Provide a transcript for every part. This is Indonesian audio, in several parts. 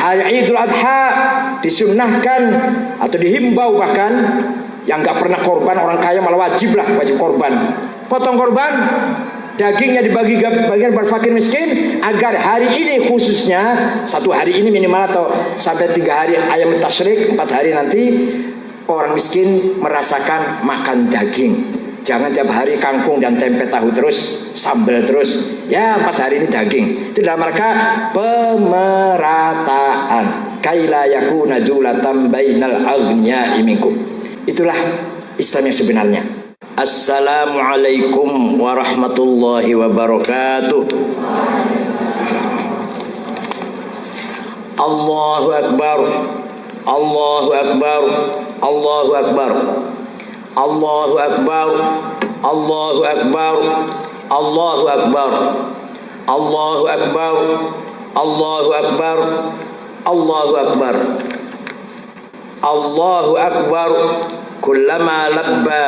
hari Idul Adha disunnahkan atau dihimbau, bahkan yang nggak pernah korban, orang kaya malah wajib korban. Potong korban, dagingnya dibagi-bagikan pada fakir miskin, agar hari ini khususnya, 1 hari ini minimal atau sampai 3 hari ayam tasyrik, 4 hari nanti orang miskin merasakan makan daging. Jangan tiap hari kangkung dan tempe tahu terus, sambal terus. Ya 4 hari ini daging. Itu dalam rangka pemerataan. Kaila yakuna dulatan bainal aghniya'i minkum. Itulah Islam yang sebenarnya. Assalamualaikum warahmatullahi wabarakatuh. Allahu Akbar. Allahu Akbar. Allahu Akbar. Allahu Akbar. Allahu Akbar. Allahu Akbar. Allahu Akbar. Allahu Akbar. Allahu Akbar. Allahu Akbar. Kullama labba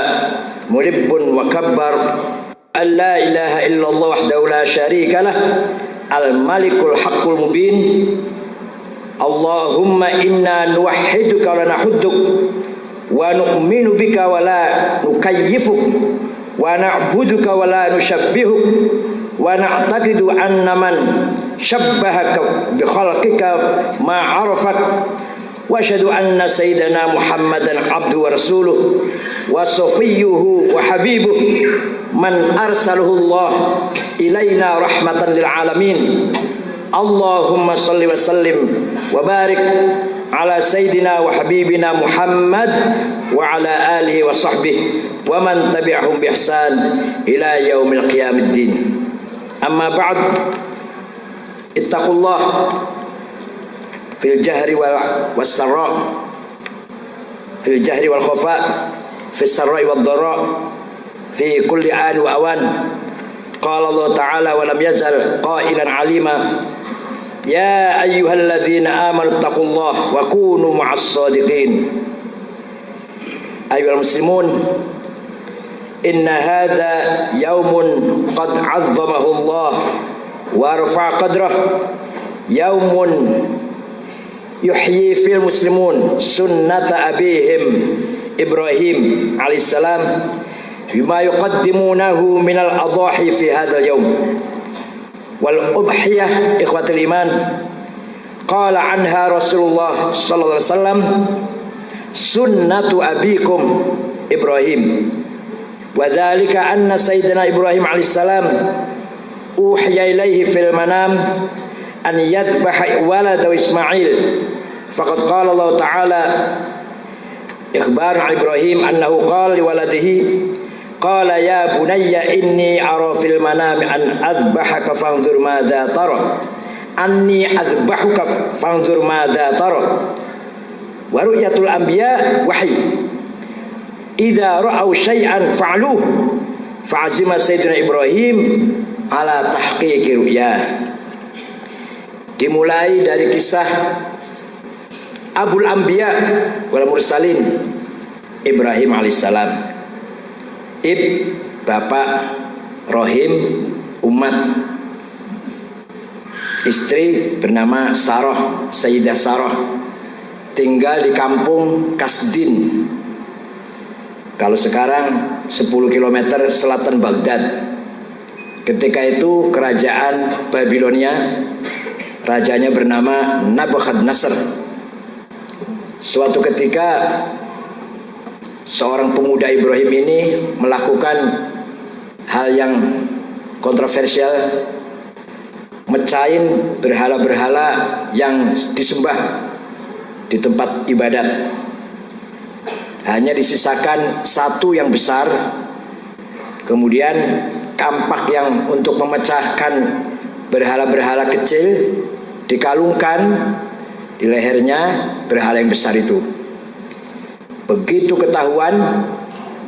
mulibbun wa kabbar an la ilaha illallah wahdahu la syarika lah al-malikul haqqul mubin. Allahumma inna nuwahhiduka wa nahudduk wa nu'minu bika wa la nukayyifuk wa na'buduka wa la nushabbihuk wa na'taqidu anna man shabbahaka bi khalqika ma 'arafak wa asyhadu anna sayyidana Muhammadan abduhu wa rasuluh wa safiyyuhu wa habibuh man arsalahu Allah ilaina rahmatan lil alamin. Allahumma salli wa sallim wa barik ala sayyidina wa habibina Muhammad wa ala alihi wa sahbihi wa man tabi'ahum bi ihsan ila yaumil qiyamiddin. Amma ba'd, ittaqullah fil jahri wal sarra, fil jahri wal khafa, fis sarra'i wad dharra, fi kulli an wa awan. Qala Allah ta'ala wa lam yazal qailan alima ya ayyuhalladzina amanu taqullaha wa kunu ma'as shadiqin. Ayyuhal muslimun, inna hadha yaumun qad 'azzamahu Allah wa rafa'a qadrah, yaumun yuhyi fil muslimun sunnata abihim Ibrahim alaihissalam bima yuqaddimunahu minal adahi fi hadzal yaum wal udhiyah. Ikhwatul iman, qala anha Rasulullah sallallahu alaihi wasallam sunnatu abikum Ibrahim wa dzalika anna sayyidina Ibrahim alaihissalam uhiya ilaihi fil manam an yadhbaha waladahu Ismail. Faqad qala Allah ta'ala ikhbar Ibrahim annahu qala li waladihi qala ya bunayya inni ara fil manami an adhbahaka fanzur madza tara anni adhbahuka fanzur madza tara. Wa ru'yatul anbiya wahyi idza ra'aw syai'an fa'aluhu fa'azima sayyidina Ibrahim ala tahqiqi ru'yah. Dimulai dari kisah Abul Anbiya wal Mursalin Ibrahim alaihissalam, bapak, rahim, umat. Istri bernama Sarah, Sayyidah Sarah, tinggal di kampung Kasdin. Kalau sekarang 10 km selatan Baghdad. Ketika itu kerajaan Babilonia, rajanya bernama Nabukadnezar. Suatu ketika seorang pemuda Ibrahim ini melakukan hal yang kontroversial, mecahin berhala-berhala yang disembah di tempat ibadat. Hanya disisakan satu yang besar, kemudian kampak yang untuk memecahkan berhala-berhala kecil dikalungkan di lehernya berhala yang besar itu. Begitu ketahuan,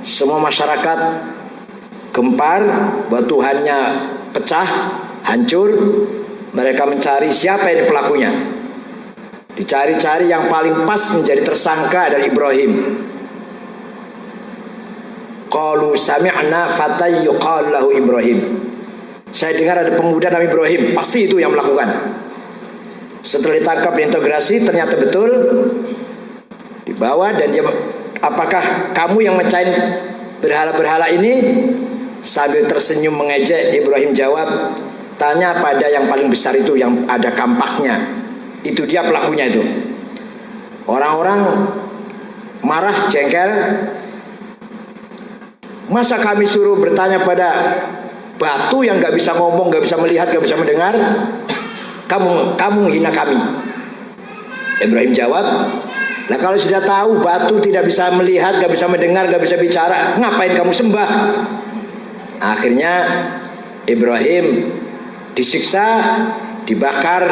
semua masyarakat gempar bahwa Tuhannya pecah, hancur. Mereka mencari siapa ini pelakunya. Dicari-cari, yang paling pas menjadi tersangka dari Ibrahim. Qalu sami'na fatay yuqalu lahu Ibrahim. Saya dengar ada pemuda namanya Ibrahim, pasti itu yang melakukan. Setelah ditangkap diintegrasi, ternyata betul dibawa, dan dia, apakah kamu yang mecahin berhala-berhala ini? Sambil tersenyum mengejek, Ibrahim jawab, tanya pada yang paling besar itu, yang ada kampaknya. Itu dia pelakunya itu. Orang-orang marah, jengkel. Masa kami suruh bertanya pada batu yang gak bisa ngomong, gak bisa melihat, gak bisa mendengar? Kamu hina kami. Ibrahim jawab, nah kalau sudah tahu batu tidak bisa melihat, gak bisa mendengar, gak bisa bicara, ngapain kamu sembah? Akhirnya Ibrahim disiksa, dibakar,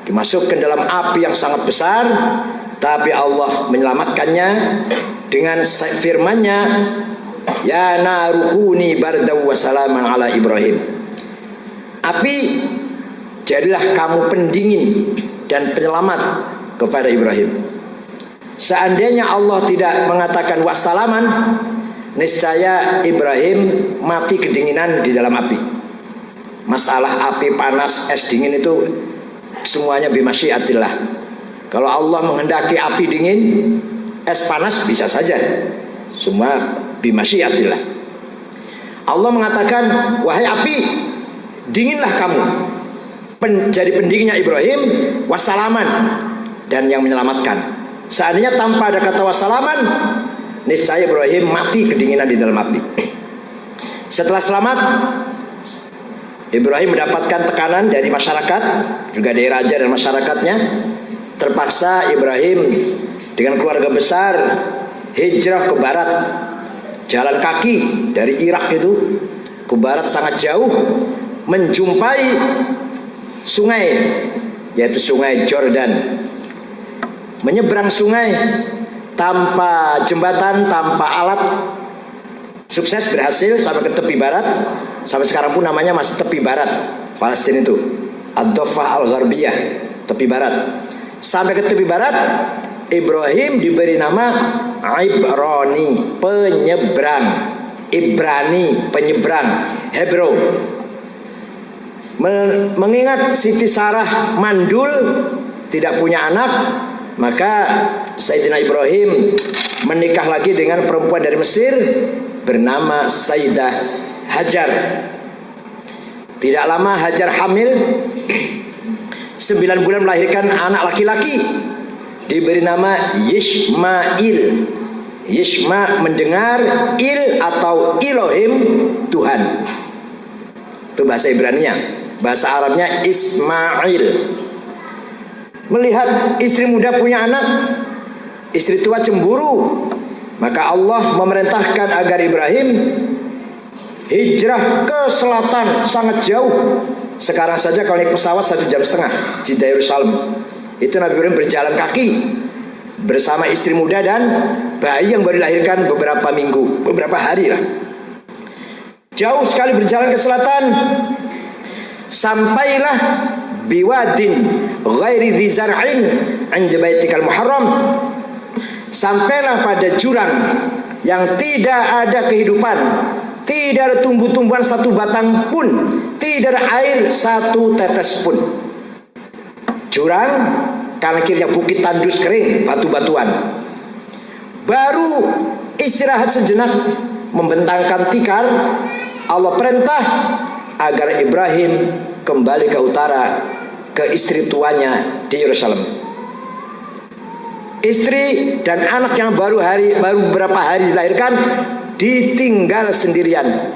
dimasukkan dalam api yang sangat besar. Tapi Allah menyelamatkannya dengan firman-Nya, ya narukuni bardaw wa salaman ala Ibrahim. Api, jadilah kamu pendingin dan penyelamat kepada Ibrahim. Seandainya Allah tidak mengatakan wassalaman, niscaya Ibrahim mati kedinginan di dalam api. Masalah api panas, es dingin itu semuanya bimasyiatillah. Kalau Allah menghendaki api dingin, es panas, bisa saja. Semua bimasyiatillah. Allah mengatakan, wahai api, dinginlah kamu. Jadi pendinginnya Ibrahim, wassalaman, dan yang menyelamatkan. Seandainya tanpa ada kata wassalaman, niscaya Ibrahim mati kedinginan di dalam api. Setelah selamat, Ibrahim mendapatkan tekanan dari masyarakat, juga dari raja dan masyarakatnya. Terpaksa Ibrahim dengan keluarga besar hijrah ke barat, jalan kaki dari Irak itu ke barat sangat jauh, menjumpai sungai, yaitu sungai Jordan. Menyeberang sungai tanpa jembatan, tanpa alat, sukses berhasil sampai ke tepi barat. Sampai sekarang pun namanya masih tepi barat Palestina itu, Ad-Dhofah Al-Gharbiyah, tepi barat. Sampai ke tepi barat, Ibrahim diberi nama Ibrani, penyeberang. Ibrani, penyeberang. Hebron. Mengingat Siti Sarah mandul, tidak punya anak, maka Sayyidina Ibrahim menikah lagi dengan perempuan dari Mesir bernama Sayyidah Hajar. Tidak lama Hajar hamil, 9 bulan melahirkan anak laki-laki, diberi nama Yishmail. Yishma mendengar, il atau Elohim, Tuhan. Itu bahasa Ibraninya. Bahasa Arabnya Ismail. Melihat istri muda punya anak, istri tua cemburu, maka Allah memerintahkan agar Ibrahim hijrah ke selatan sangat jauh. Sekarang saja kalau naik pesawat 1,5 jam Jeddah Yerusalem. Itu Nabi Ibrahim berjalan kaki bersama istri muda dan bayi yang baru dilahirkan beberapa minggu, beberapa hari lah. Jauh sekali berjalan ke selatan, sampailah biwadin ghairi dzi zar'in 'inda baitikal muharram. Sampailah pada jurang yang tidak ada kehidupan, tidak ada tumbuh-tumbuhan satu batang pun, tidak ada air satu tetes pun. Jurang, kanan kirinya bukit tandus kering, batu-batuan. Baru istirahat sejenak, membentangkan tikar. Allah perintah agar Ibrahim kembali ke utara, ke istri tuanya di Yerusalem. Istri dan anak yang baru beberapa hari dilahirkan ditinggal sendirian.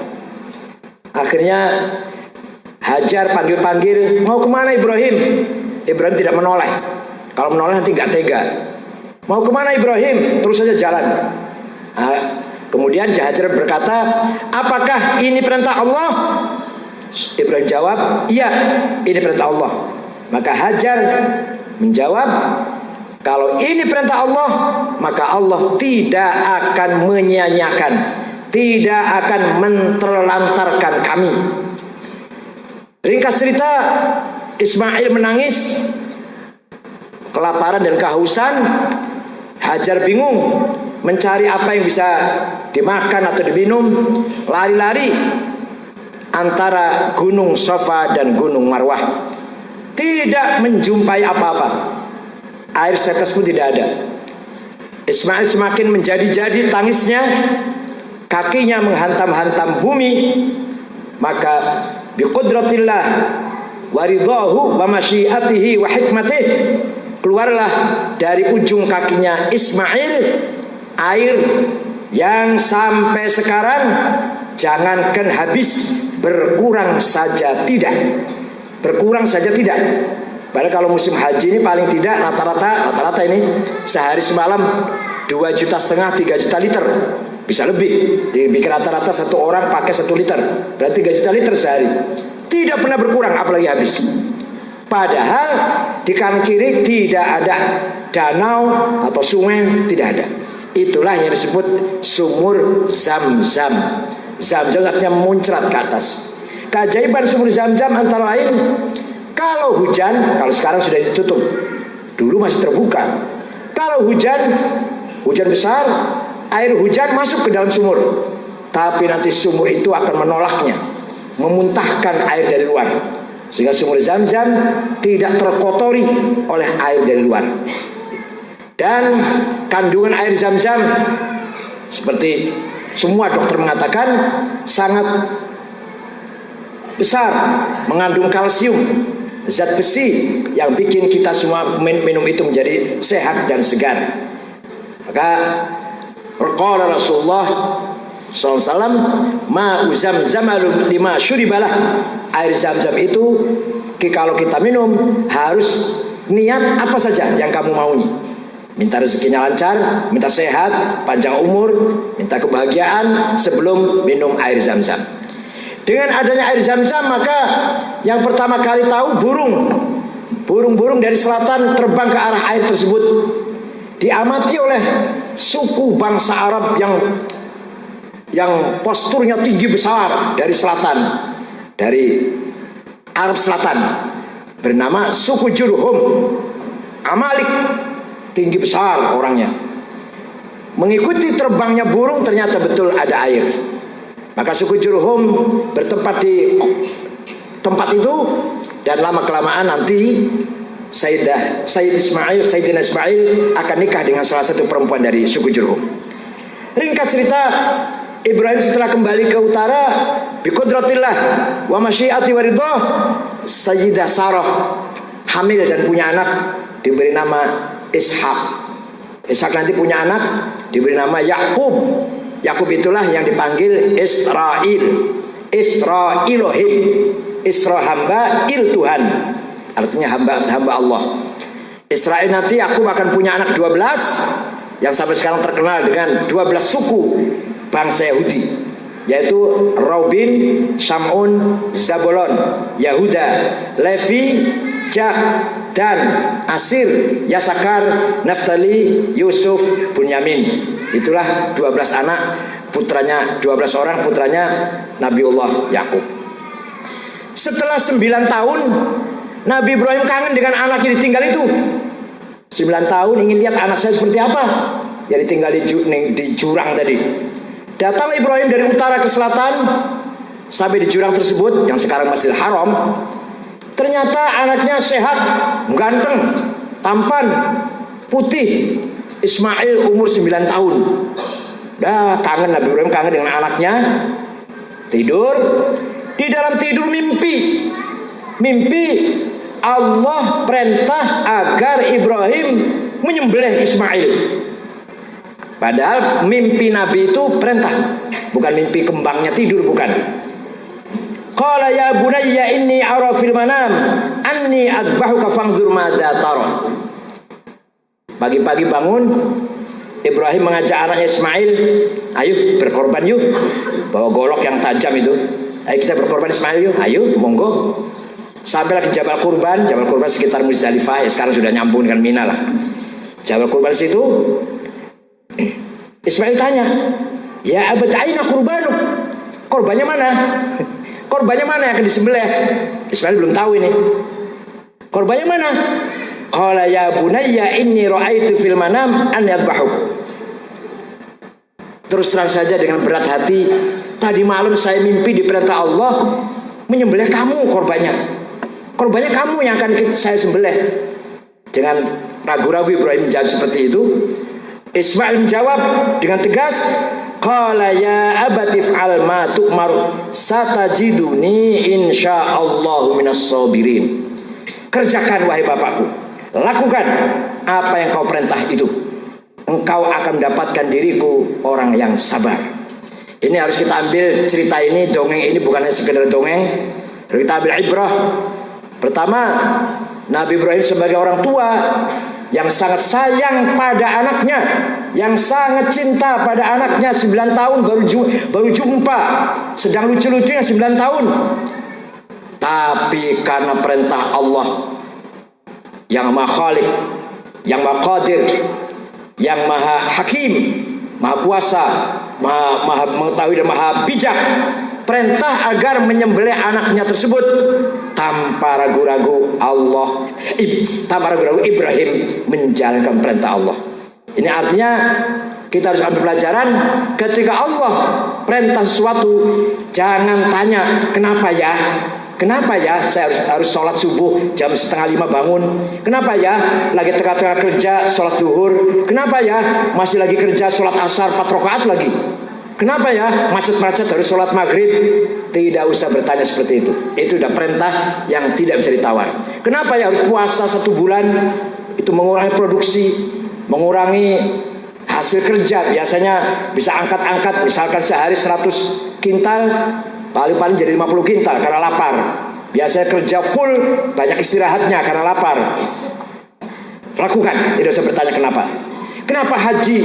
Akhirnya Hajar panggil-panggil, mau kemana Ibrahim? Ibrahim tidak menoleh. Kalau menoleh nanti nggak tega. Mau kemana Ibrahim? Terus saja jalan. Kemudian Hajar berkata, apakah ini perintah Allah? Ibrahim jawab, iya, ini perintah Allah. Maka Hajar menjawab, kalau ini perintah Allah, maka Allah tidak akan menyia-nyiakan, tidak akan menterlantarkan kami. Ringkas cerita, Ismail menangis, kelaparan dan kehausan. Hajar bingung mencari apa yang bisa dimakan atau diminum, lari-lari antara gunung Safa dan gunung Marwah. tidak menjumpai apa-apa. Air setetes pun tidak ada. Ismail semakin menjadi-jadi tangisnya, kakinya menghantam-hantam bumi. Maka biqudratillah wa ridahu wa masyiatihi wa hikmatih, keluarlah dari ujung kakinya Ismail air yang sampai sekarang jangankan habis, berkurang saja tidak. Berkurang saja tidak. Padahal kalau musim haji ini paling tidak rata-rata ini sehari semalam 2,5 juta 3 juta liter, bisa lebih. Dibikin rata-rata satu orang pakai 1 liter, berarti 3 juta liter sehari. Tidak pernah berkurang, apalagi habis. Padahal di kanan kiri tidak ada danau atau sungai, tidak ada. Itulah yang disebut sumur Zam-Zam. Zam-Zam artinya muncrat ke atas. Keajaiban sumur Zam-Zam antara lain, kalau hujan, kalau sekarang sudah ditutup, dulu masih terbuka. Kalau hujan besar, air hujan masuk ke dalam sumur, tapi nanti sumur itu akan menolaknya, memuntahkan air dari luar, sehingga sumur Zam-Zam tidak terkotori oleh air dari luar. Dan kandungan air Zam-Zam, seperti semua dokter mengatakan, sangat besar, mengandung kalsium, zat besi yang bikin kita semua minum itu menjadi sehat dan segar. Maka qala Rasulullah SAW, ma'u Zamzam lima syuribalah, air Zam-Zam itu kalau kita minum harus niat apa saja yang kamu mauni. Minta rezekinya lancar, minta sehat, panjang umur, minta kebahagiaan sebelum minum air Zam-Zam. Dengan adanya air Zam-Zam, maka yang pertama kali tahu burung-burung dari selatan terbang ke arah air tersebut. Diamati oleh suku bangsa Arab yang posturnya tinggi besar dari selatan, dari Arab Selatan, bernama suku Jurhum. Amalik, tinggi besar orangnya. Mengikuti terbangnya burung, ternyata betul ada air. Maka suku Jurhum bertempat di tempat itu, dan lama kelamaan nanti Sayyidina Ismail akan nikah dengan salah satu perempuan dari suku Jurhum. Ringkas cerita, Ibrahim setelah kembali ke utara, biqudratillah wa masyiati wa ridha, Sayyidah Sarah hamil dan punya anak, diberi nama Ishak. Ishak nanti punya anak, diberi nama Yakub. Yakub itulah yang dipanggil Israel. Israelohim. Isra hamba, il Tuhan. Artinya hamba Allah. Israel nanti Yakub akan punya anak 12 yang sampai sekarang terkenal dengan 12 suku bangsa Yahudi, yaitu Rauben, Shamun, Zabulon, Yahuda, Levi, Gad, Dan, Asir, Yasakar, Naftali, Yusuf, Bunyamin. Itulah 12 anak putranya, 12 orang putranya Nabiullah Yakub. Setelah 9 tahun Nabi Ibrahim kangen dengan anak yang ditinggal itu. 9 tahun ingin lihat anak saya seperti apa yang ditinggal di jurang tadi. Datang Ibrahim dari utara ke selatan sampai di jurang tersebut yang sekarang Masjidil Haram. Ternyata anaknya sehat, ganteng, tampan, putih. Ismail umur 9 tahun. Dah kangen, Nabi Ibrahim kangen dengan anaknya. Tidur, di dalam tidur mimpi Allah perintah agar Ibrahim menyembelih Ismail. Padahal mimpi Nabi itu perintah, bukan mimpi kembangnya tidur, bukan. Qala ya bunayya inni ara fil manam anni adbahuka fanzur madza tara. Pagi-pagi bangun, Ibrahim mengajak anaknya Ismail, ayo berkorban yuk, bawa golok yang tajam itu, ayo kita berkorban Ismail yuk, ayo monggo. Sampailah ke Jabal Kurban sekitar Muzdalifah, ya sekarang sudah nyambung dengan Mina lah. Jabal Kurban situ, Ismail tanya, ya abad aina kurbanuk, korbannya mana? Korbannya mana yang akan disembelih? Ismail belum tahu ini. Korbannya mana? Qala ya bunayya inni ra'aitu fil manam an yadhbahuk. Terus terang saja dengan berat hati, tadi malam saya mimpi diperintah Allah menyembelih kamu korbannya. Korbannya kamu yang akan saya sembelih. Dengan ragu-ragu Ibrahim menjawab seperti itu. Ismail menjawab dengan tegas, qala ya abati fa'al ma tu'mar satajiduni insyaallahu minas sabirin. Kerjakan wahai bapakku, lakukan apa yang kau perintah itu. Engkau akan mendapatkan diriku orang yang sabar. Ini harus kita ambil cerita ini, dongeng ini bukan hanya sekedar dongeng. Kita ambil ibrah. Pertama, Nabi Ibrahim sebagai orang tua yang sangat sayang pada anaknya, yang sangat cinta pada anaknya. 9 tahun baru jumpa, sedang lucu-lucunya 9 tahun. Tapi karena perintah Allah yang Maha Khalik, yang Maha Qadir, yang Maha Hakim, Maha Kuasa, Maha mengetahui dan Maha bijak, perintah agar menyembelih anaknya tersebut tanpa ragu-ragu Ibrahim menjalankan perintah Allah. Ini artinya kita harus ambil pelajaran, ketika Allah perintah sesuatu, jangan tanya kenapa ya. Kenapa ya saya harus sholat subuh jam 4:30 bangun? Kenapa ya lagi tengah-tengah kerja sholat zuhur? Kenapa ya masih lagi kerja sholat asar 4 rakaat lagi? Kenapa ya macet-macet harus sholat maghrib? Tidak usah bertanya seperti itu. Itu udah perintah yang tidak bisa ditawar. Kenapa ya harus puasa 1 bulan? Itu mengurangi produksi, mengurangi hasil kerja. Biasanya bisa angkat-angkat, misalkan sehari 100 kintal, paling-paling jadi 50 kintal karena lapar. Biasanya kerja full, banyak istirahatnya karena lapar. Lakukan, tidak usah bertanya kenapa. Kenapa haji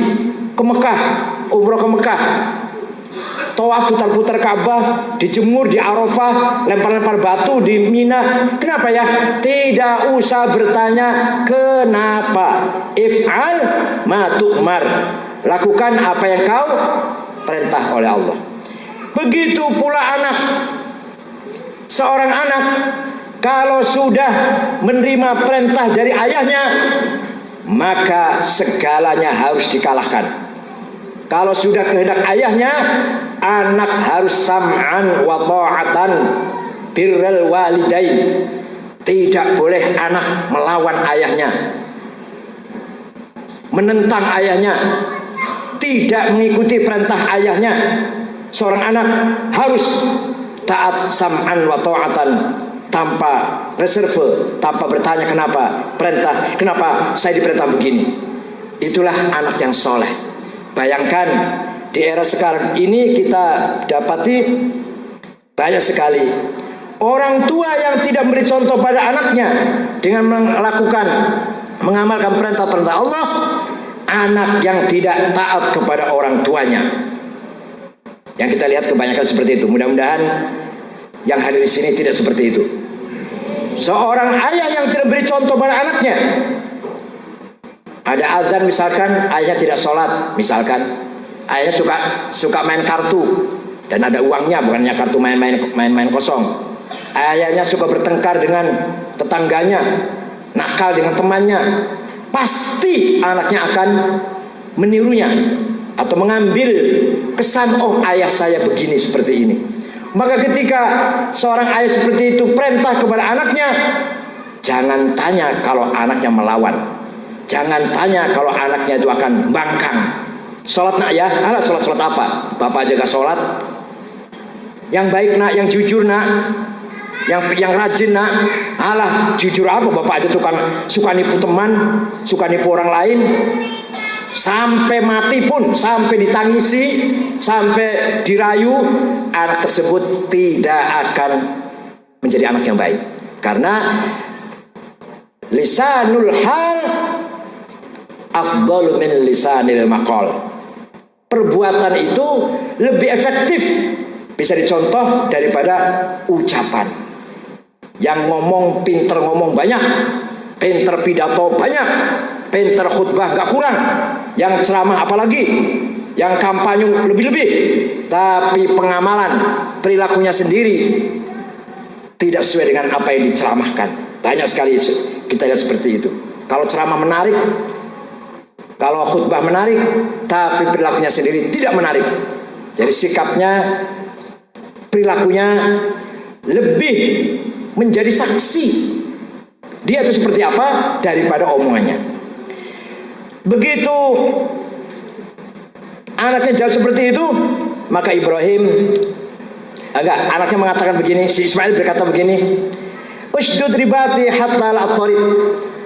ke Mekah, umroh ke Mekah, tawaf putar-putar Ka'bah, dijemur di Arafah, lempar-lempar batu di Mina? Kenapa ya? Tidak usah bertanya kenapa. If'al ma tu'mar. Lakukan apa yang kau perintah oleh Allah. Begitu pula anak. Seorang anak kalau sudah menerima perintah dari ayahnya, maka segalanya harus dikalahkan. Kalau sudah kehendak ayahnya, anak harus sam'an wa ta'atan birrul walidain. Tidak boleh anak melawan ayahnya, menentang ayahnya, tidak mengikuti perintah ayahnya. Seorang anak harus taat sam'an wa ta'atan, tanpa reserve, tanpa bertanya kenapa perintah, kenapa saya diperintah begini. Itulah anak yang soleh. Bayangkan di era sekarang ini kita dapati banyak sekali orang tua yang tidak memberi contoh pada anaknya dengan mengamalkan perintah-perintah Allah. Anak yang tidak taat kepada orang tuanya. Yang kita lihat kebanyakan seperti itu. Mudah-mudahan yang hadir di sini tidak seperti itu. Seorang ayah yang tidak beri contoh pada anaknya. Ada azan misalkan, ayahnya tidak sholat. Misalkan ayahnya suka main kartu dan ada uangnya, bukannya kartu main kosong. Ayahnya suka bertengkar dengan tetangganya, nakal dengan temannya. Pasti anaknya akan menirunya atau mengambil kesan, oh ayah saya begini seperti ini. Maka ketika seorang ayah seperti itu perintah kepada anaknya, jangan tanya kalau anaknya melawan. Jangan tanya kalau anaknya itu akan bangkang. Sholat nak ya, alah sholat apa? Bapak jaga sholat. Yang baik nak, yang jujur nak, yang rajin nak. Alah jujur apa? Bapak aja tukang suka nipu teman, suka nipu orang lain. Sampai mati pun, sampai ditangisi, sampai dirayu, anak tersebut tidak akan menjadi anak yang baik. Karena lisanul hal afdalu min lisanil maqal. Perbuatan itu lebih efektif, bisa dicontoh daripada ucapan. Yang ngomong pinter ngomong banyak, pinter pidato banyak, pinter khutbah gak kurang, yang ceramah apalagi, yang kampanye lebih-lebih, tapi pengamalan perilakunya sendiri tidak sesuai dengan apa yang diceramahkan. Banyak sekali kita lihat seperti itu. Kalau ceramah menarik, kalau khutbah menarik, tapi perilakunya sendiri tidak menarik. Jadi sikapnya, perilakunya lebih menjadi saksi dia itu seperti apa daripada omongannya. Begitu anaknya jawab seperti itu, maka anaknya mengatakan begini, si Ismail berkata begini, usdud ribati hatta la attarib.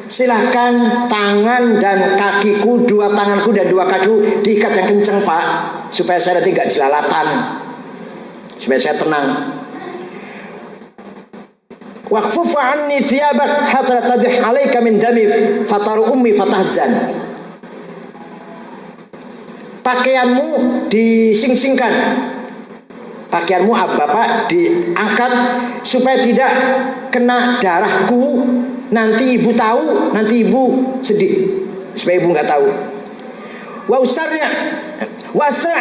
Silahkan tangan dan kakiku, dua tanganku dan dua kakiku diikat yang kencang Pak, supaya saya nanti gak jelalatan, supaya saya tenang. Waqfuf anni thiyabak hatta tadih alaika min dami fataru ummi fatahzan. Pakaianmu dising-singkan, pakaianmu Bapak diangkat supaya tidak kena darahku. Nanti ibu tahu, nanti ibu sedih, supaya ibu nggak tahu. Wasa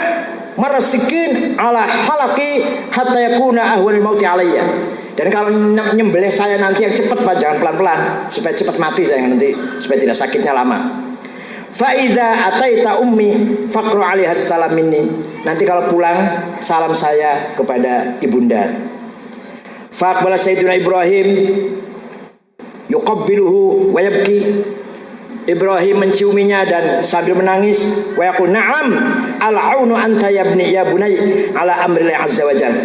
marasikin ala halaki hatta yakuna ahwal mauti alayya. Dan kalau nyembelih saya nanti yang cepat Pak, jangan pelan-pelan, supaya cepat mati saya nanti, supaya tidak sakitnya lama. Fa idza ataita ummi faqru 'alaiha salam minni. Nanti kalau pulang salam saya kepada ibunda. Fa aqbala sayyiduna Ibrahim yuqabbiluhu wa yabki. Ibrahim menciuminya dan sambil menangis. Wa yaqul na'am al-'aunu anta ya bunay ala amrillah azza wa jalla.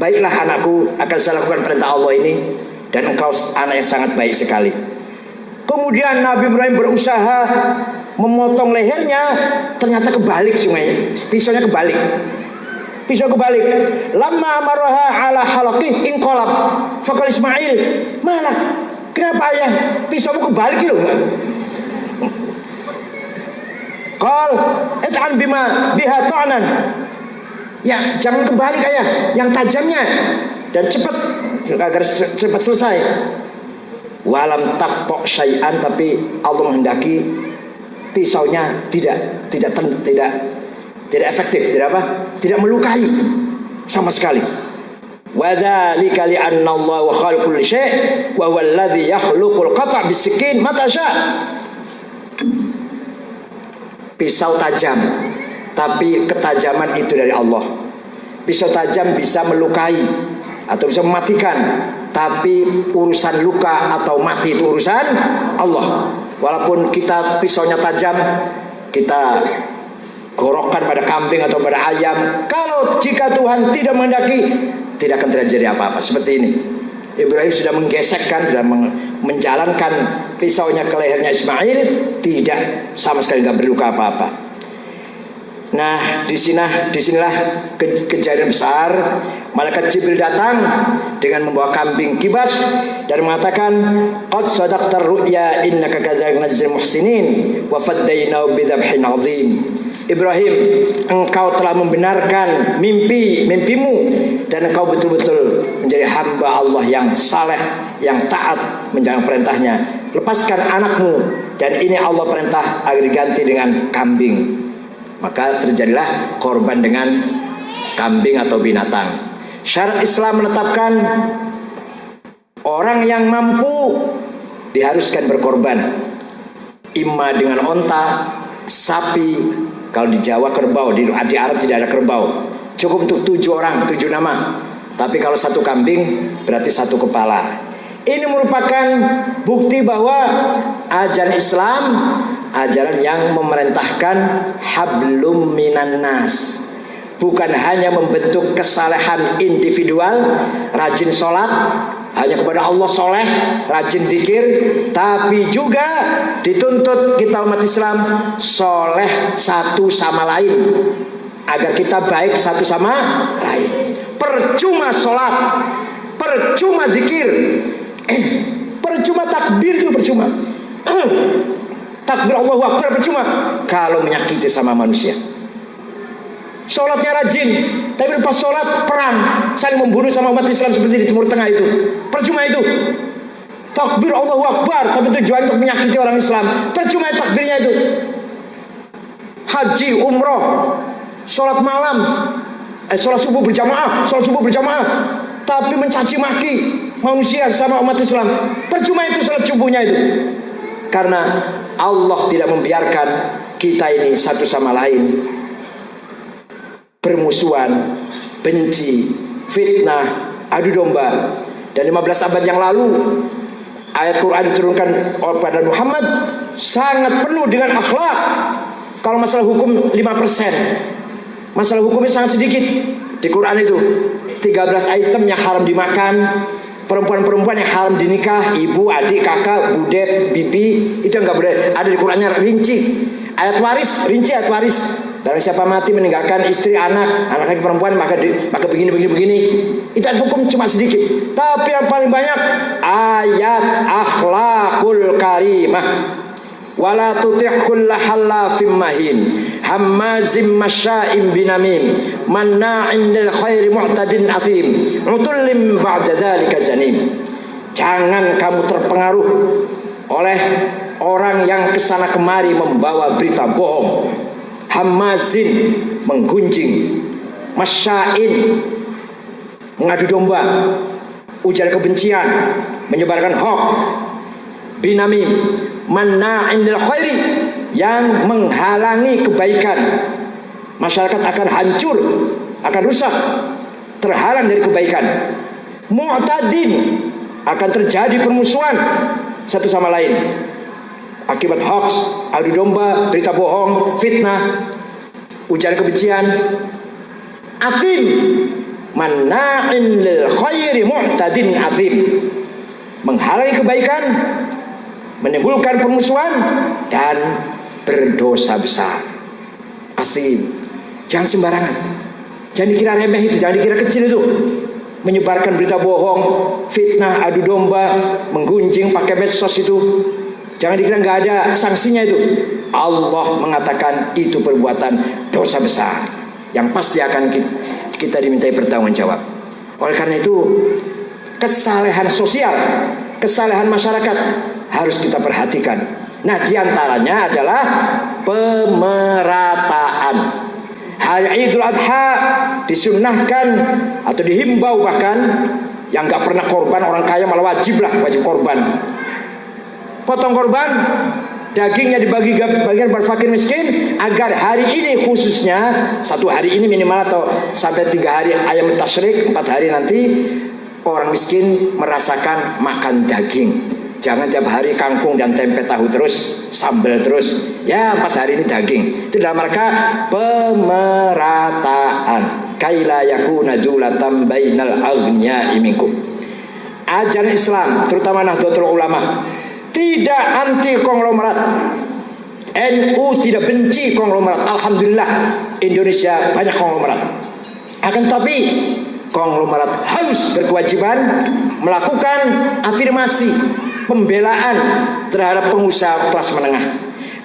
Baiklah anakku, akan saya lakukan perintah Allah ini, dan engkau anak yang sangat baik sekali. Kemudian Nabi Ibrahim berusaha memotong lehernya, ternyata kebalik sungainya, pisaunya kebalik. Pisau kebalik. Lama maraha ala halaqi inqalab. Faqal Ismail, "Malah, kenapa ayah? Pisaumu kebalik loh." Qal, "It'an bima biha ta'nan." Ya, jangan kebalik ayah, yang tajamnya, dan cepat agar cepat selesai. Walam taqta syai'an, tapi Allah menghendaki pisaunya tidak efektif, tidak melukai sama sekali. Wa dzalika li anna Allah wa khaliqul syai' wa huwa alladhi yakhluqul qata' bis-sikin mata syaa. Pisau tajam, tapi ketajaman itu dari Allah. Pisau tajam bisa melukai atau bisa mematikan, tapi urusan luka atau mati itu urusan Allah. Walaupun kita pisaunya tajam, kita gorokkan pada kambing atau pada ayam, kalau jika Tuhan tidak menghendaki, tidak akan terjadi apa-apa. Seperti ini, Ibrahim sudah menggesekkan dan menjalankan pisaunya ke lehernya Ismail, tidak sama sekali, tidak berluka apa-apa. Nah, disinilah kejadian besar. Malaikat Jibril datang dengan membawa kambing kibas dan mengatakan, "Qad sadaqta ar-ru'ya innaka kadzalika najzil muhsinin wa faddainahu bidzabhin 'adzim." Ibrahim, engkau telah membenarkan mimpimu, dan engkau betul-betul menjadi hamba Allah yang saleh, yang taat menjalankan perintahnya. Lepaskan anakmu, dan ini Allah perintah agar diganti dengan kambing. Maka terjadilah korban dengan kambing atau binatang. Syariat Islam menetapkan orang yang mampu diharuskan berkorban, imma dengan onta, sapi, kalau di Jawa kerbau, di Arab tidak ada kerbau, cukup untuk 7 orang, 7 nama. Tapi kalau 1 kambing berarti 1 kepala. Ini merupakan bukti bahwa ajaran Islam ajaran yang memerintahkan hablum minan nas, bukan hanya membentuk kesalehan individual, rajin sholat hanya kepada Allah soleh, rajin zikir, tapi juga dituntut kita umat Islam soleh satu sama lain, agar kita baik satu sama lain. Percuma sholat, percuma zikir, percuma takbir itu percuma. Takbir Allahu Akbar percuma kalau menyakiti sama manusia. Sholatnya rajin, tapi pas sholat perang, saling membunuh sama umat Islam seperti di Timur Tengah itu, percuma itu. Takbir Allahu Akbar, tapi tujuan untuk menyakiti orang Islam, percuma takbirnya itu. Haji, umroh, sholat malam, sholat subuh berjamaah, tapi mencaci maki manusia sama umat Islam, percuma itu sholat subuhnya itu. Karena Allah tidak membiarkan kita ini satu sama lain bermusuhan, benci, fitnah, adu domba. Dan 15 abad yang lalu ayat Quran diturunkan oleh pada Muhammad sangat penuh dengan akhlak. Kalau masalah hukum 5%, masalah hukumnya sangat sedikit. Di Quran itu 13 item yang haram dimakan, perempuan-perempuan yang haram dinikah, ibu, adik, kakak, bude, bibi, itu yang nggak boleh. Ada di Qurannya rinci. Ayat waris, rinci ayat waris. Dan siapa mati meninggalkan istri, anak perempuan maka begini. Itu hukum cuma sedikit. Tapi yang paling banyak ayat akhlakul karimah. Wala tuti' kulla halafim mahin hammazim masya'im binamim manna'in lil khairi mu'tadin athim utullim ba'da dzalika zanim. Jangan kamu terpengaruh oleh orang yang kesana kemari membawa berita bohong, hammazin menggunjing, masya'in mengadu domba, ujar kebencian, menyebarkan hoax, binamim manna'in lil khairi yang menghalangi kebaikan. Masyarakat akan hancur, akan rusak, terhalang dari kebaikan. Mu'tadin, akan terjadi permusuhan satu sama lain akibat hoax, adu domba, berita bohong, fitnah, ujaran kebencian. Athim, manna'in lil khairi mu'tadin athim, menghalangi kebaikan, menimbulkan permusuhan dan berdosa besar. Athim, jangan sembarangan, jangan dikira remeh itu, jangan dikira kecil itu. Menyebarkan berita bohong, fitnah, adu domba, menggunjing pakai medsos itu, jangan dikira nggak ada sanksinya itu. Allah mengatakan itu perbuatan dosa besar yang pasti akan kita dimintai pertanggungjawab. Oleh karena itu, kesalehan sosial, kesalehan masyarakat harus kita perhatikan. Nah, diantaranya adalah pemerataan. Hari Idul Adha disunnahkan atau dihimbau, bahkan yang nggak pernah korban, orang kaya malah wajib korban. Potong korban, dagingnya dibagi bagian buat fakir miskin, agar hari ini khususnya, satu hari ini minimal atau sampai 3 hari ayam tasyrik, 4 hari nanti orang miskin merasakan makan daging. Jangan tiap hari kangkung dan tempe tahu terus, sambal terus. Ya, 4 hari ini daging. Itu dalam rangka pemerataan. Kaila yakuna dulatan bainal aghniya'i minkum. Ajaran Islam, terutama Nahdlatul Ulama, tidak anti konglomerat. NU tidak benci konglomerat. Alhamdulillah, Indonesia banyak konglomerat. Akan tapi konglomerat harus berkewajiban melakukan afirmasi, pembelaan terhadap pengusaha kelas menengah.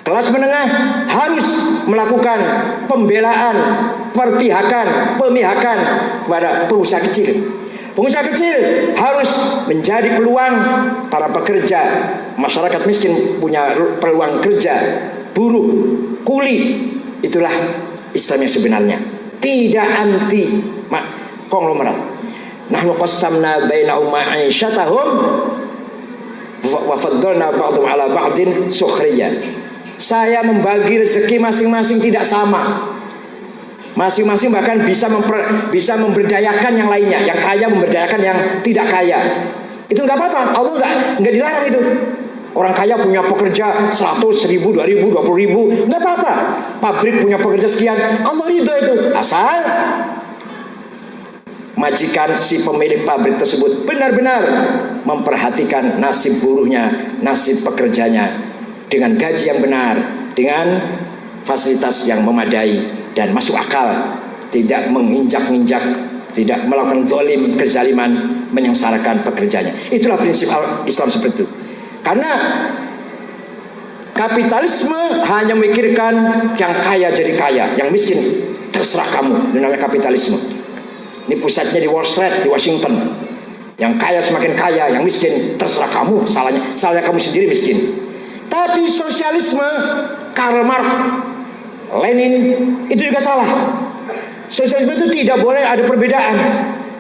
Kelas menengah harus melakukan pembelaan, pemihakan kepada pengusaha kecil. Pengusaha kecil harus menjadi peluang para pekerja. Masyarakat miskin punya peluang kerja, buruh, kuli. Itulah Islam yang sebenarnya. Tidak anti konglomerat. Nahnu qassamna bainahum ma'isyatahum wa faddalna ba'dhum 'ala ba'din sukhriyan. Saya membagi rezeki masing-masing tidak sama. Masing-masing bahkan bisa memberdayakan yang lainnya. Yang kaya memberdayakan yang tidak kaya. Itu nggak apa-apa. Allah nggak dilarang itu. Orang kaya punya pekerja 100, 1000, 2000, 20.000, nggak apa-apa. Pabrik punya pekerja sekian, Allah ridho itu. Asal majikan si pemilik pabrik tersebut benar-benar memperhatikan nasib buruhnya, nasib pekerjanya, dengan gaji yang benar, dengan fasilitas yang memadai dan masuk akal, tidak menginjak-injak, tidak melakukan zalim, kezaliman, menyengsarakan pekerjanya. Itulah prinsip Islam seperti itu. Karena kapitalisme hanya memikirkan yang kaya jadi kaya, yang miskin terserah kamu. Itu namanya kapitalisme. Ini pusatnya di Wall Street, di Washington. Yang kaya semakin kaya, yang miskin terserah kamu. Salahnya kamu sendiri miskin. Tapi sosialisme, Karl Marx, Lenin, itu juga salah. Sosialisme itu tidak boleh ada perbedaan.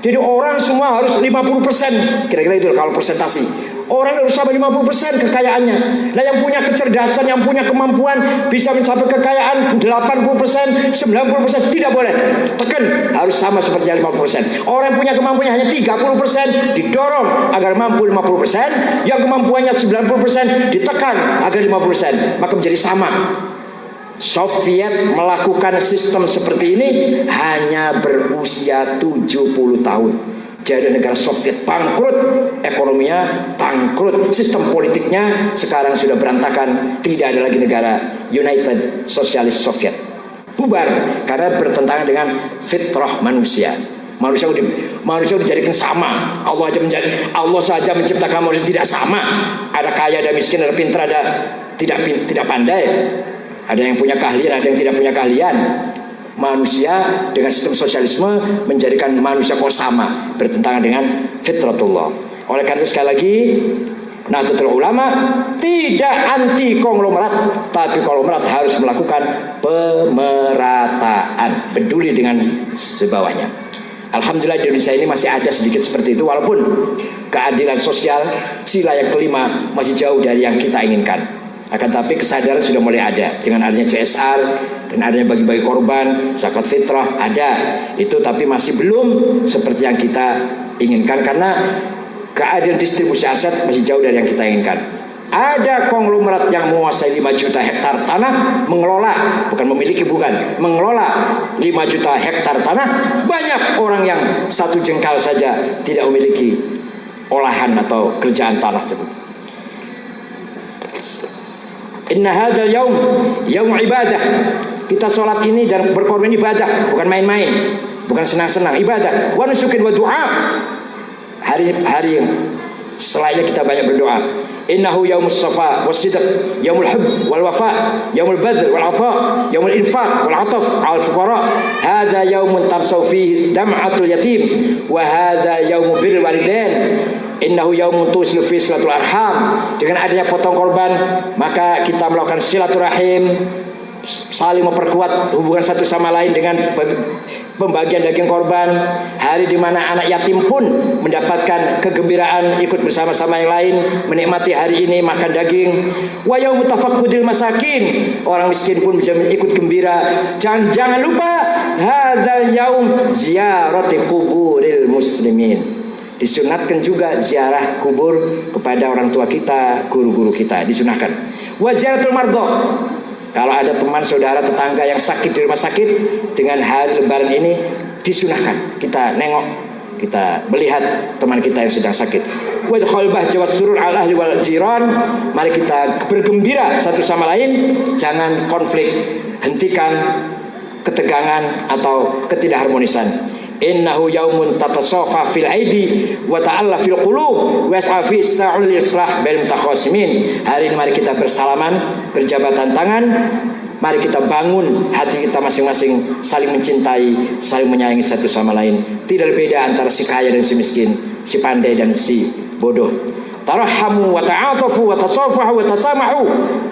Jadi orang semua harus 50%. Kira-kira itu kalau persentasi. Orang harus sampai 50% kekayaannya. Nah, yang punya kecerdasan, yang punya kemampuan bisa mencapai kekayaan 80%, 90%, tidak boleh. Tekan, harus sama seperti yang 50%. Orang yang punya kemampuannya hanya 30%, didorong agar mampu 50%, yang kemampuannya 90% ditekan agar 50%, maka menjadi sama. Soviet melakukan sistem seperti ini hanya berusia 70 tahun. Jadi negara Soviet bangkrut, ekonominya bangkrut, sistem politiknya sekarang sudah berantakan. Tidak ada lagi negara United Socialist Soviet. Bubar karena bertentangan dengan fitrah manusia. Manusia dijadikan sama. Allah saja menciptakan manusia tidak sama. Ada kaya, ada miskin, ada pintar, ada tidak pandai. Ada yang punya keahlian, ada yang tidak punya keahlian. Manusia dengan sistem sosialisme menjadikan manusia kok sama, bertentangan dengan fitratullah. Oleh karena itu sekali lagi, Nahdlatul Ulama tidak anti konglomerat, tapi konglomerat harus melakukan pemerataan, peduli dengan sebawahnya. Alhamdulillah di Indonesia ini masih ada sedikit seperti itu, walaupun keadilan sosial sila yang kelima masih jauh dari yang kita inginkan. Akan tapi kesadaran sudah mulai ada dengan adanya CSR dan adanya bagi-bagi korban, zakat fitrah ada itu, tapi masih belum seperti yang kita inginkan karena keadilan distribusi aset masih jauh dari yang kita inginkan. Ada konglomerat yang menguasai 5 juta hektar tanah, mengelola, bukan memiliki, bukan, mengelola 5 juta hektar tanah. Banyak orang yang 1 jengkal saja tidak memiliki olahan atau kerjaan tanah tersebut. Inna hadzal yaum ibadah. Kita sholat ini dan berkorban ibadah, bukan main-main, bukan senang-senang, ibadah. Wa nusukin wa du'a. Hari yang selayaknya kita banyak berdoa. Innahu yaumus safa was sidq, yaumul hubb wal wafa, yaumul badl wal ata, yaumul infaq wal ataf al fuqara. Hadza yaumun tamsaw fihi dam'atul yatim wa hadza yaumul birril walidain. Innahu yaumun tuslu fi silatul arham. Dengan adanya potong korban, maka kita melakukan silaturahim, saling memperkuat hubungan satu sama lain dengan pembagian daging korban. Hari di mana anak yatim pun mendapatkan kegembiraan ikut bersama-sama yang lain menikmati hari ini makan daging. Wa yaumut tafaqqudil masakin. Orang miskin pun bisa ikut gembira. Jangan lupa hadzal yaum ziyarati quburil muslimin. Disunatkan juga ziarah kubur kepada orang tua kita, guru-guru kita, disunahkan. Wa ziyaratul mardha. Kalau ada teman, saudara, tetangga yang sakit di rumah sakit, dengan hari lebaran ini disunahkan kita nengok, kita melihat teman kita yang sedang sakit. Wa idkhal bahja wasurur al ahli wal jiran. Mari kita bergembira satu sama lain, jangan konflik, hentikan ketegangan atau ketidakharmonisan. Innahu yaumun tatasafa fil aidi wa ta'alla fil qulub wa yas'a fi sa'ul islah bainal mutakhasimin. Hari ini mari kita bersalaman, berjabatan tangan. Mari kita bangun hati kita masing-masing, saling mencintai, saling menyayangi satu sama lain. Tidak beda antara si kaya dan si miskin, si pandai dan si bodoh. Tarahamu wa ta'atafu wa tasafahu wa tasamahu.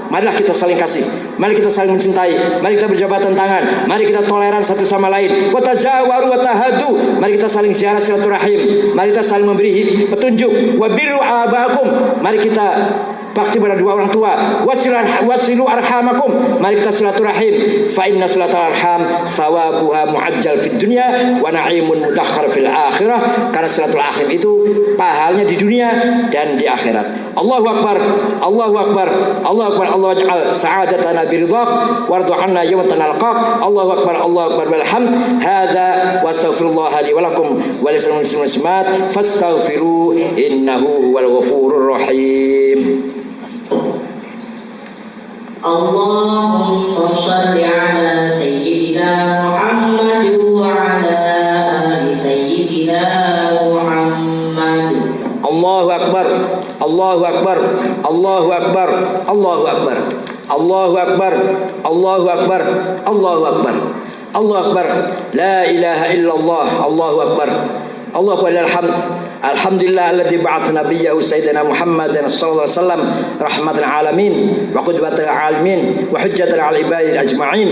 Marilah kita saling kasih, mari kita saling mencintai, mari kita berjabatan tangan, mari kita toleran satu sama lain. Wa tazawaru wa tahadu. Mari kita saling ziarah silaturahim, mari kita saling memberi petunjuk. Wa birru abakum. Mari kita bakti pada dua orang tua. Wasilu arhamakum. Mari kita silaturahim. Fa inna silatul arham thawabuha muajjal fid dunya wa na'imun mudakhkhar fil akhirah. Karena silaturahim itu pahalanya di dunia dan di akhirat. Allahu akbar, Allahu akbar, Allahu akbar. Allah ja'al sa'adatana biridhaq wardu 'anna yawma tanalqaq. Allahu akbar, Allahu akbar walhamd. Hadza wa astaghfirullah li wa lakum wa lisal muslimat fastaghfiru innahu huwal ghafurur rahim. Allahumma shalli ala sayyidina Muhammad wa ala ali sayyidina Muhammad. Allahu akbar, Allahu akbar, Allahu akbar, Allahu akbar, Allahu akbar, Allahu akbar, Allahu akbar, Allahu akbar. La ilaha illallah, Allahu akbar, Allahu akbar. Alhamdulillah alladzi ba'atha nabiyyahu sayyidina Muhammadan sallallahu alaihi wasallam rahmatan alamin wa qudwatan alamin wa hujjatan 'alal ibadi ajma'in.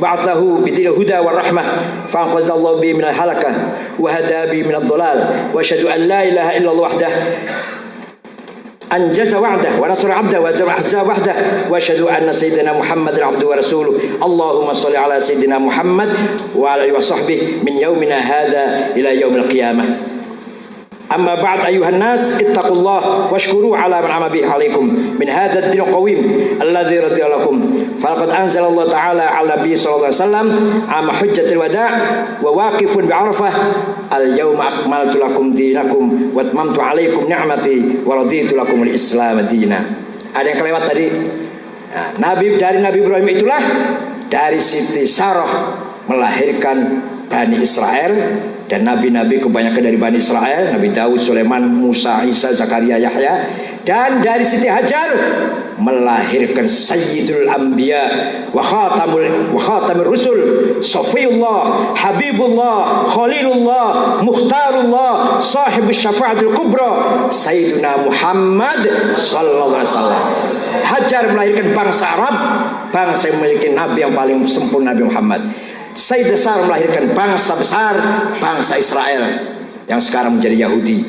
Ba'athahu bidil huda war rahmah fa anqadallahu bihi minal halakah wa hada bihi minad dhalal wa asyhadu an la ilaha illallah wahdahu أنجز وعده ونصر عبده وهزم الأحزاب وحده وأشهد أن سيدنا محمد عبده ورسوله اللهم صل على سيدنا محمد وعلى آله وصحبه من يومنا هذا إلى يوم القيامة. أما بعد أيها الناس اتقوا الله واشكروا على من عم به عليكم من هذا الدين القويم الذي رضي لكم. فقد أنزل الله تعالى على النبي صلى الله عليه وسلم عام حجة الوداع وواقف بعرفة اليوم أكملت لكم دينكم وأتممت عليكم نعمتي ورضيت لكم الإسلام دينا. Ada yang kelewat tadi. Nah, dari Nabi Ibrahim itulah dari Siti Sarah melahirkan Bani Israel. Dan nabi-nabi kebanyakan dari Bani Israel, Nabi Daud, Sulaiman, Musa, Isa, Zakaria, Yahya. Dan dari Siti Hajar melahirkan Sayyidul Anbiya wa khatamul Rusul, Safiyullah, Habibullah, Khalilullah, Mukhtarullah, Sahibus Syafa'atul Kubra, Sayyiduna Muhammad sallallahu alaihi wasallam. Hajar melahirkan bangsa Arab, bangsa yang memiliki nabi yang paling sempurna, Nabi Muhammad. Sayyidah Sarah melahirkan bangsa besar, bangsa Israel yang sekarang menjadi Yahudi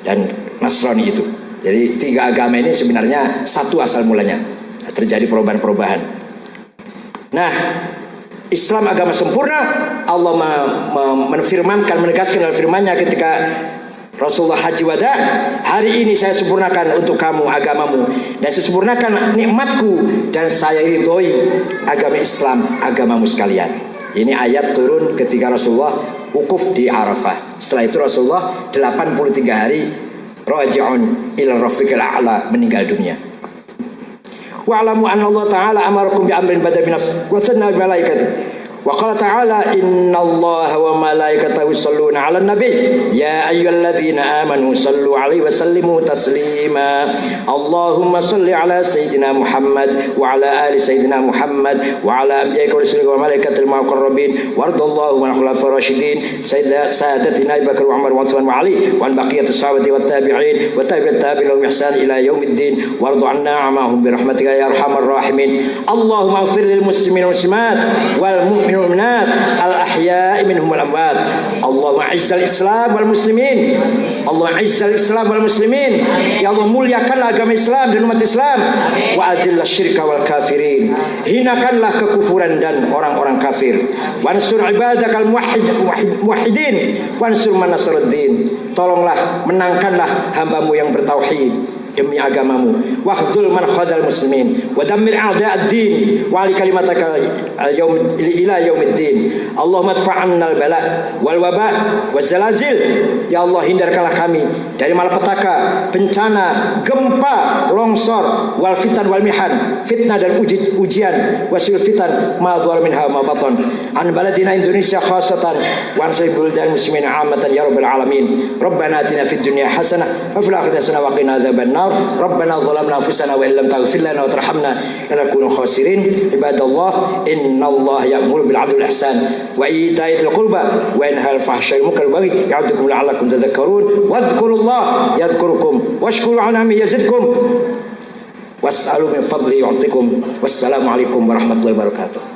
dan Nasrani itu. Jadi tiga agama ini sebenarnya satu asal mulanya. Terjadi perubahan-perubahan. Nah, Islam agama sempurna. Allah menfirmankan, menegaskan dalam firman-Nya ketika Rasulullah haji wada, hari ini saya sempurnakan untuk kamu agamamu dan saya sempurnakan nikmatku dan saya ridhoi agama Islam, agamamu sekalian. Ini ayat turun ketika Rasulullah wukuf di Arafah. Setelah itu Rasulullah 83 hari raji'un ila rafiqil a'la, meninggal dunia. Wa'lamu anna Allah ta'ala amarakum bi amrin bada bi nafsihi wa thanna bi malaikatihi. Wa qala ta'ala innallaha wa malaikatahu yusholluna 'alan nabi ya ayyuhalladzina amanu shallu 'alaihi wa sallimu taslima. Allahumma shalli 'ala sayyidina Muhammad wa 'ala ali sayyidina Muhammad wa 'ala anbiya'ika wa rusulika wa malaikatil muqarrabin wardallahu an khulafa'ir rasyidin sayyidina Abu Bakar wa Umar wa Utsman wa Ali wa an baqiyatis sahabati wat tabi'in wa tabi'ut tabi'in lahum ihsan ila yaumiddin warḍu 'anna ma'ahum bi rahmatika ya arhamar rahimin. Allahumma ighfir lil muslimin wal muslimat wal mu'minin المؤمنات الأحياء منهم والأموات. اللهم أعز الإسلام والمسلمين. اللهم أعز الإسلام والمسلمين. Ya Allah, muliakanlah agama Islam dan umat Islam. Wa adillah syirka wal kafirin. Hinakanlah kekufuran dan orang-orang kafir. Wansur ibadakal muwahhidin. Wansur man nasruddin. Tolonglah, menangkanlah hambamu yang bertauhid demi agamamu. Wahdul man khadal muslimin wa dammir a'da'ad-din wa ali kalimataka al-yawm ila yaumiddin. Allahumma adfa'anna al-bala wal waba waz zalazil. Ya Allah, hindarkanlah kami dari malapetaka, bencana, gempa, longsor, wal fitan wal mihan, fitnah dan ujian, wasil fitan ma dhar minha ma batan an baladina Indonesia khassatan wa an sayyidil muslimin 'ammatan ya rabbal alamin. Rabbana atina fid dunya hasanah wa fil akhirati hasanah wa qina adzabannar. Rabbana zalamna anfusana wa illam taghfir lana wa tarhamna lanakunu khasirin. Ibadallah, innallaha ya'muru bil 'adli wal ihsan wa ita'i dzil qurba wa yanha 'anil fahsya'i wal munkari wal baghi ya'idhukum la'allakum tadhakkarun. Wadhkurullaha yadhkurukum washkuru 'ala ni'amihi yazidkum was'alu min fadlihi yu'tikum. Wassalamu alaikum warahmatullahi wabarakatuh.